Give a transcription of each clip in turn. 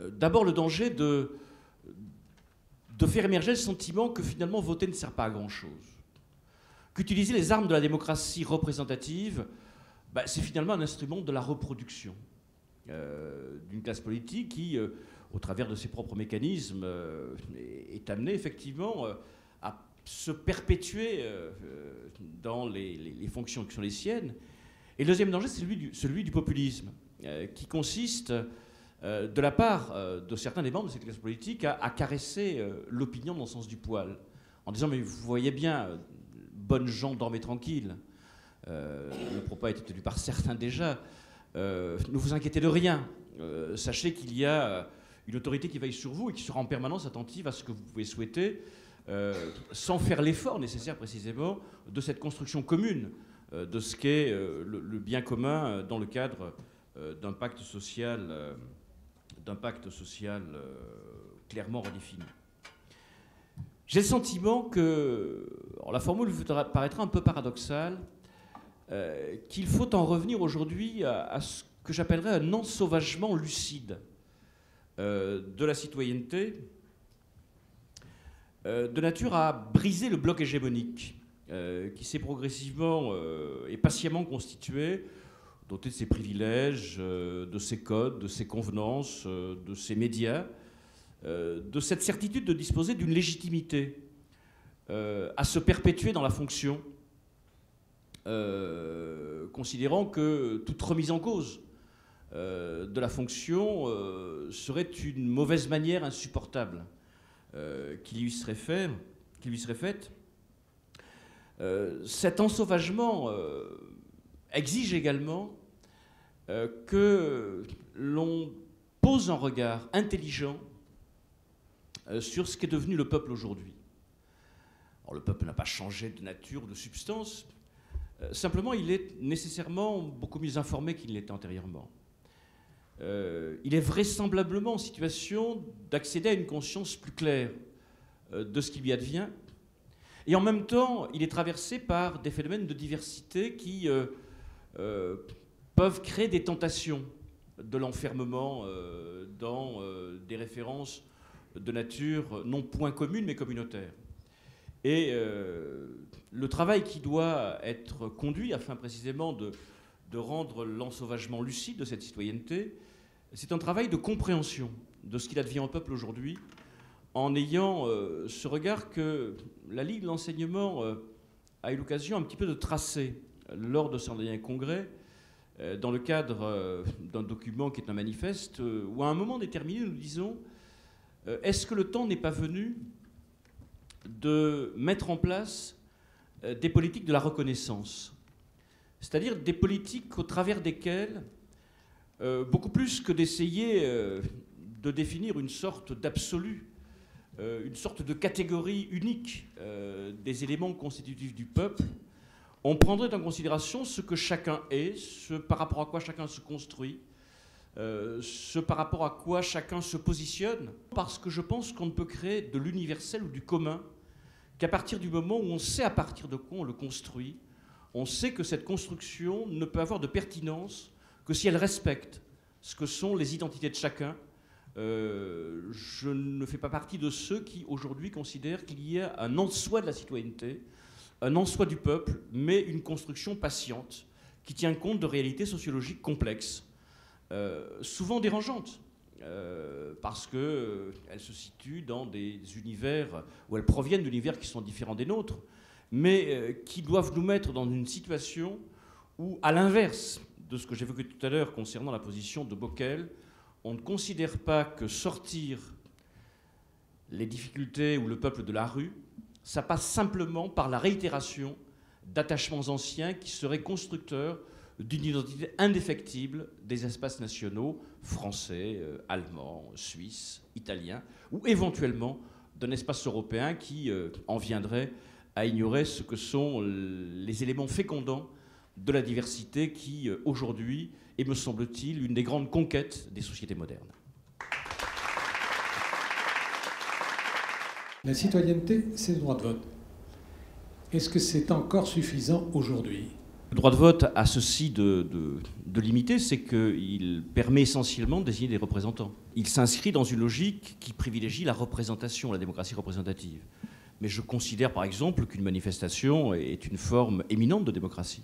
D'abord le danger de faire émerger le sentiment que finalement voter ne sert pas à grand-chose. Qu'utiliser les armes de la démocratie représentative, c'est finalement un instrument de la reproduction d'une classe politique qui, au travers de ses propres mécanismes, est amenée effectivement à se perpétuer dans les fonctions qui sont les siennes. Et le deuxième danger, c'est celui du populisme, qui consiste, de la part de certains des membres de cette classe politique, à caresser l'opinion dans le sens du poil, en disant « mais vous voyez bien, bonnes gens, dormez tranquilles ». Le propos a été tenu par certains déjà. Ne vous inquiétez de rien. Sachez qu'il y a une autorité qui veille sur vous et qui sera en permanence attentive à ce que vous pouvez souhaiter, sans faire l'effort nécessaire précisément de cette construction commune de ce qu'est le bien commun dans le cadre d'un pacte social, clairement redéfini. J'ai le sentiment que, alors la formule vous paraîtra un peu paradoxale, qu'il faut en revenir aujourd'hui à ce que j'appellerais un ensauvagement lucide de la citoyenneté, de nature à briser le bloc hégémonique qui s'est progressivement et patiemment constitué, doté de ses privilèges, de ses codes, de ses convenances, de ses médias, de cette certitude de disposer d'une légitimité à se perpétuer dans la fonction, considérant que toute remise en cause de la fonction serait une mauvaise manière insupportable qui lui serait faite. Cet ensauvagement exige également que l'on pose un regard intelligent sur ce qu'est devenu le peuple aujourd'hui. Alors, le peuple n'a pas changé de nature, de substance. Simplement, il est nécessairement beaucoup mieux informé qu'il ne l'était antérieurement. Il est vraisemblablement en situation d'accéder à une conscience plus claire de ce qui lui advient. Et en même temps, il est traversé par des phénomènes de diversité qui peuvent créer des tentations de l'enfermement dans des références de nature non point commune mais communautaire. Et le travail qui doit être conduit afin précisément de rendre l'ensauvagement lucide de cette citoyenneté, c'est un travail de compréhension de ce qu'il advient au peuple aujourd'hui, en ayant ce regard que la Ligue de l'enseignement a eu l'occasion un petit peu de tracer lors de son dernier congrès, dans le cadre d'un document qui est un manifeste, où à un moment déterminé, nous disons est-ce que le temps n'est pas venu de mettre en place des politiques de la reconnaissance, c'est-à-dire des politiques au travers desquelles, beaucoup plus que d'essayer de définir une sorte d'absolu, une sorte de catégorie unique des éléments constitutifs du peuple, on prendrait en considération ce que chacun est, ce par rapport à quoi chacun se construit, ce par rapport à quoi chacun se positionne, parce que je pense qu'on ne peut créer de l'universel ou du commun qu'à partir du moment où on sait à partir de quoi on le construit, on sait que cette construction ne peut avoir de pertinence que si elle respecte ce que sont les identités de chacun. Je ne fais pas partie de ceux qui, aujourd'hui, considèrent qu'il y a un en-soi de la citoyenneté, un en-soi du peuple, mais une construction patiente qui tient compte de réalités sociologiques complexes, souvent dérangeantes, parce qu'elles se situent dans des univers, ou elles proviennent d'univers qui sont différents des nôtres, mais qui doivent nous mettre dans une situation où, à l'inverse de ce que j'évoquais tout à l'heure concernant la position de Bockel, on ne considère pas que sortir les difficultés ou le peuple de la rue, ça passe simplement par la réitération d'attachements anciens qui seraient constructeurs d'une identité indéfectible des espaces nationaux français, allemands, suisses, italiens, ou éventuellement d'un espace européen qui en viendrait à ignorer ce que sont les éléments fécondants de la diversité qui, aujourd'hui, est, me semble-t-il, une des grandes conquêtes des sociétés modernes. La citoyenneté, c'est le droit de vote. Est-ce que c'est encore suffisant aujourd'hui? Le droit de vote a ceci de limité, c'est qu'il permet essentiellement de désigner des représentants. Il s'inscrit dans une logique qui privilégie la représentation, la démocratie représentative. Mais je considère par exemple qu'une manifestation est une forme éminente de démocratie.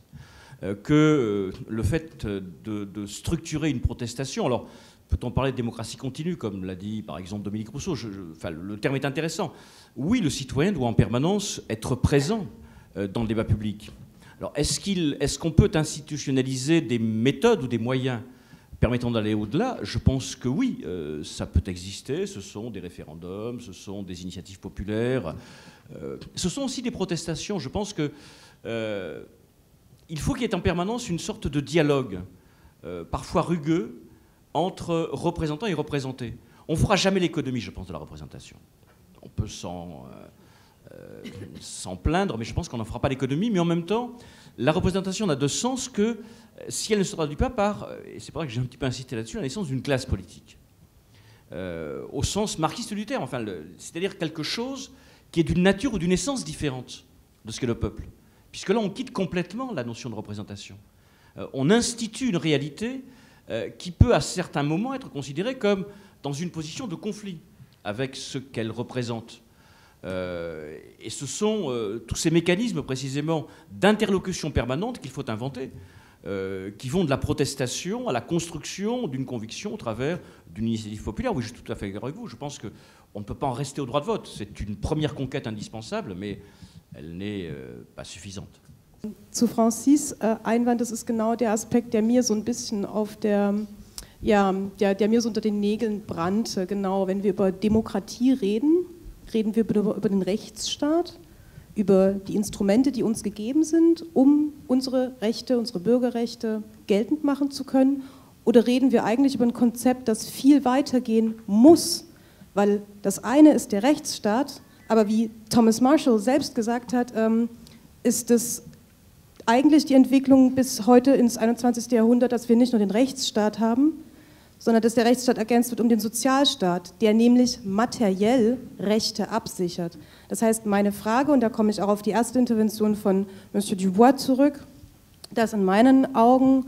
Que le fait de structurer une protestation, alors peut-on parler de démocratie continue, comme l'a dit par exemple Dominique Rousseau, enfin, le terme est intéressant. Oui, le citoyen doit en permanence être présent dans le débat public. Alors, est-ce qu'on peut institutionnaliser des méthodes ou des moyens permettant d'aller au-delà? Je pense que oui, ça peut exister. Ce sont des référendums, ce sont des initiatives populaires, ce sont aussi des protestations. Je pense que il faut qu'il y ait en permanence une sorte de dialogue, parfois rugueux, entre représentants et représentés. On ne fera jamais l'économie, je pense, de la représentation. On peut s'en plaindre, mais je pense qu'on n'en fera pas l'économie. Mais en même temps, la représentation n'a de sens que si elle ne se traduit pas par, et c'est pour ça que j'ai un petit peu insisté là-dessus, la naissance d'une classe politique. Au sens marxiste du terme, enfin, c'est-à-dire quelque chose qui est d'une nature ou d'une essence différente de ce qu'est le peuple. Puisque là, on quitte complètement la notion de représentation. On institue une réalité qui peut, à certains moments, être considérée comme dans une position de conflit avec ce qu'elle représente. Et ce sont tous ces mécanismes, précisément, d'interlocution permanente qu'il faut inventer, qui vont de la protestation à la construction d'une conviction au travers d'une initiative populaire. Oui, je suis tout à fait d'accord avec vous. Je pense qu'on ne peut pas en rester au droit de vote. C'est une première conquête indispensable, mais elle n'est pas suffisante. Zu Francis Einwand, das ist genau der Aspekt, der mir so ein bisschen der mir so unter den Nägeln brannte. Genau, wenn wir über Demokratie reden, reden wir über den Rechtsstaat, über die Instrumente, die uns gegeben sind, um unsere Rechte, unsere Bürgerrechte geltend machen zu können? Oder reden wir eigentlich über ein Konzept, das viel weiter gehen muss? Weil das eine ist der Rechtsstaat, aber wie Thomas Marshall selbst gesagt hat, ist es eigentlich die Entwicklung bis heute ins 21. Jahrhundert, dass wir nicht nur den Rechtsstaat haben, sondern dass der Rechtsstaat ergänzt wird um den Sozialstaat, der nämlich materiell Rechte absichert. Das heißt, meine Frage, und da komme ich auch auf die erste Intervention von Monsieur Dubois zurück, dass in meinen Augen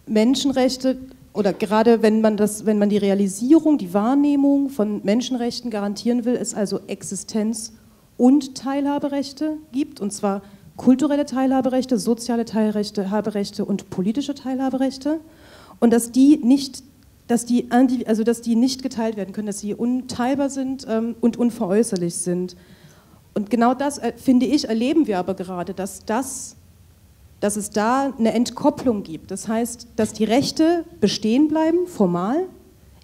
Menschenrechte, oder gerade wenn man die Realisierung, die Wahrnehmung von Menschenrechten garantieren will, es also Existenz- und Teilhaberechte gibt, und zwar kulturelle Teilhaberechte, soziale Teilhaberechte und politische Teilhaberechte, und dass die nicht geteilt werden können, dass sie unteilbar sind und unveräußerlich sind. Und genau das, finde ich, erleben wir aber gerade, dass es da eine Entkopplung gibt. Das heißt, dass die Rechte bestehen bleiben, formal,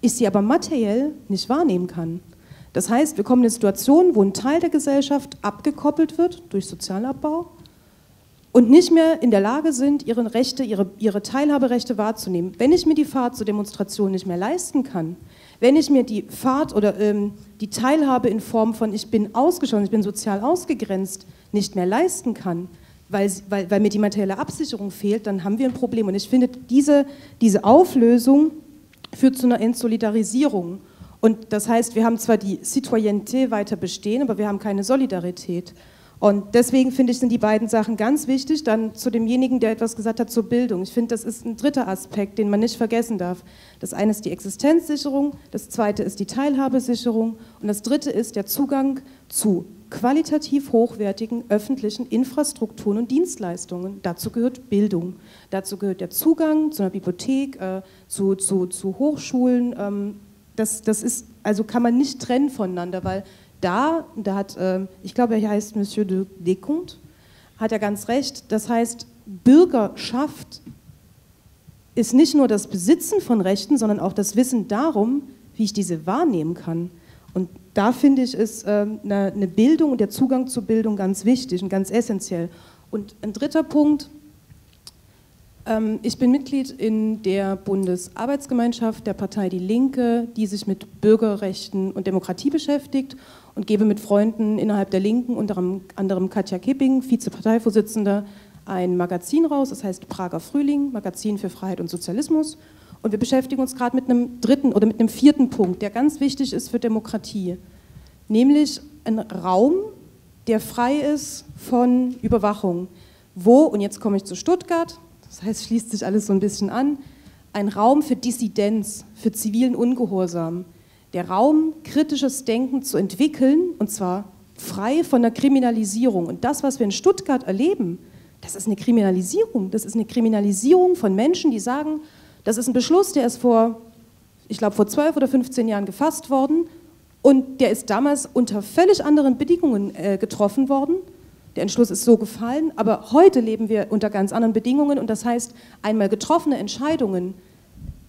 ich sie aber materiell nicht wahrnehmen kann. Das heißt, wir kommen in eine Situation, wo ein Teil der Gesellschaft abgekoppelt wird durch Sozialabbau und nicht mehr in der Lage sind, ihre Rechte, ihre Teilhaberechte wahrzunehmen. Wenn ich mir die Fahrt zur Demonstration nicht mehr leisten kann, wenn ich mir die Fahrt oder die Teilhabe in Form von ich bin ausgeschlossen, ich bin sozial ausgegrenzt, nicht mehr leisten kann, weil mir die materielle Absicherung fehlt, dann haben wir ein Problem. Und ich finde, diese Auflösung führt zu einer Entsolidarisierung. Und das heißt, wir haben zwar die Citoyenneté weiter bestehen, aber wir haben keine Solidarität. Und deswegen finde ich, sind die beiden Sachen ganz wichtig. Dann zu demjenigen, der etwas gesagt hat zur Bildung. Ich finde, das ist ein dritter Aspekt, den man nicht vergessen darf. Das eine ist die Existenzsicherung, das zweite ist die Teilhabesicherung und das dritte ist der Zugang zu qualitativ hochwertigen öffentlichen Infrastrukturen und Dienstleistungen. Dazu gehört Bildung, dazu gehört der Zugang zu einer Bibliothek, zu Hochschulen. Das ist, also kann man nicht trennen voneinander, weil da hat, ich glaube, er heißt Monsieur de Descomptes, hat er ganz recht. Das heißt, Bürgerschaft ist nicht nur das Besitzen von Rechten, sondern auch das Wissen darum, wie ich diese wahrnehmen kann. Und da finde ich, ist eine Bildung und der Zugang zur Bildung ganz wichtig und ganz essentiell. Und ein dritter Punkt, ich bin Mitglied in der Bundesarbeitsgemeinschaft der Partei Die Linke, die sich mit Bürgerrechten und Demokratie beschäftigt und gebe mit Freunden innerhalb der Linken, unter anderem Katja Kipping, Vizeparteivorsitzende, ein Magazin raus, das heißt Prager Frühling, Magazin für Freiheit und Sozialismus. Und wir beschäftigen uns gerade mit einem dritten oder mit einem vierten Punkt, der ganz wichtig ist für Demokratie, nämlich ein Raum, der frei ist von Überwachung. wo, und jetzt komme ich zu Stuttgart, das heißt, schließt sich alles so ein bisschen an, ein Raum für Dissidenz, für zivilen Ungehorsam, der Raum, kritisches Denken zu entwickeln, und zwar frei von der Kriminalisierung. Und das, was wir in Stuttgart erleben, das ist eine Kriminalisierung. Das ist eine Kriminalisierung von Menschen, die sagen, das ist ein Beschluss, der ist vor 12 oder 15 Jahren gefasst worden und der ist damals unter völlig anderen Bedingungen getroffen worden. Der Entschluss ist so gefallen, aber heute leben wir unter ganz anderen Bedingungen und das heißt, einmal getroffene Entscheidungen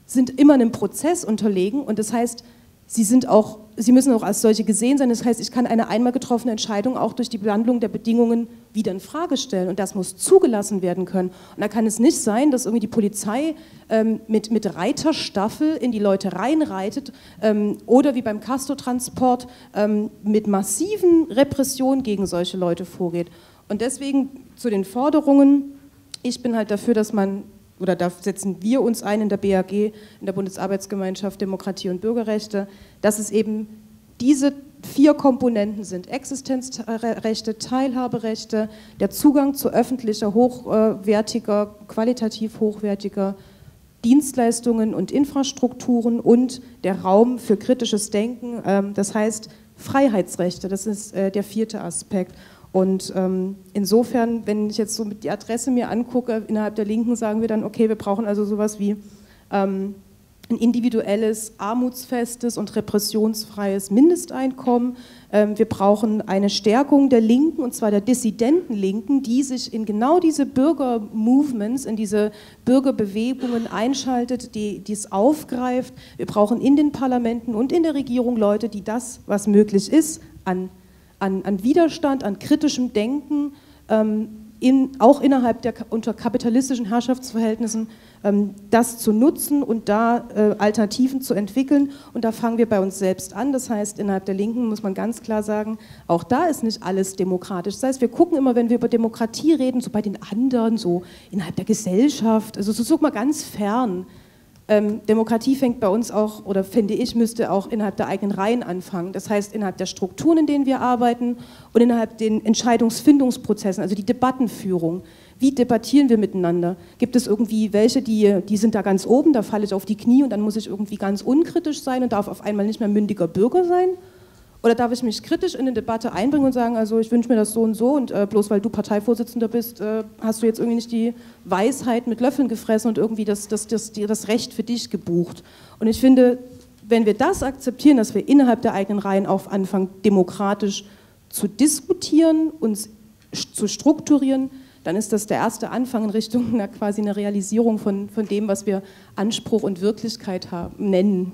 sind immer einem Prozess unterlegen und das heißt, sie müssen auch als solche gesehen sein. Das heißt, ich kann eine einmal getroffene Entscheidung auch durch die Behandlung der Bedingungen wieder in Frage stellen. Und das muss zugelassen werden können. Und da kann es nicht sein, dass irgendwie die Polizei mit Reiterstaffel in die Leute reinreitet oder wie beim Castortransport mit massiven Repressionen gegen solche Leute vorgeht. Und deswegen zu den Forderungen. Ich bin halt dafür, dass man, oder da setzen wir uns ein in der BAG, in der Bundesarbeitsgemeinschaft Demokratie und Bürgerrechte, dass es eben diese 4 Komponenten sind: Existenzrechte, Teilhaberechte, der Zugang zu öffentlicher, hochwertiger, qualitativ hochwertiger Dienstleistungen und Infrastrukturen und der Raum für kritisches Denken, das heißt Freiheitsrechte, das ist der 4. Aspekt. Und insofern, wenn ich jetzt so die Adresse mir angucke, innerhalb der Linken sagen wir dann, okay, wir brauchen also sowas wie ein individuelles, armutsfestes und repressionsfreies Mindesteinkommen. Wir brauchen eine Stärkung der Linken, und zwar der dissidenten Linken, die sich in genau diese Bürgermovements, in diese Bürgerbewegungen einschaltet, die es aufgreift. Wir brauchen in den Parlamenten und in der Regierung Leute, die das, was möglich ist, an Widerstand, an kritischem Denken, auch innerhalb unter kapitalistischen Herrschaftsverhältnissen, das zu nutzen und da Alternativen zu entwickeln. Und da fangen wir bei uns selbst an. Das heißt, innerhalb der Linken muss man ganz klar sagen, auch da ist nicht alles demokratisch. Das heißt, wir gucken immer, wenn wir über Demokratie reden, so bei den anderen, so innerhalb der Gesellschaft, also so mal ganz fern. Demokratie fängt bei uns auch, oder finde ich, müsste auch innerhalb der eigenen Reihen anfangen. Das heißt, innerhalb der Strukturen, in denen wir arbeiten und innerhalb den Entscheidungsfindungsprozessen, also die Debattenführung. Wie debattieren wir miteinander? Gibt es irgendwie welche, die sind da ganz oben, da falle ich auf die Knie und dann muss ich irgendwie ganz unkritisch sein und darf auf einmal nicht mehr mündiger Bürger sein? Oder darf ich mich kritisch in eine Debatte einbringen und sagen, also ich wünsche mir das so und bloß weil du Parteivorsitzender bist, hast du jetzt irgendwie nicht die Weisheit mit Löffeln gefressen und irgendwie das Recht für dich gebucht. Und ich finde, wenn wir das akzeptieren, dass wir innerhalb der eigenen Reihen auch anfangen, demokratisch zu diskutieren, uns zu strukturieren, dann ist das der erste Anfang in Richtung quasi einer Realisierung von dem, was wir Anspruch und Wirklichkeit nennen.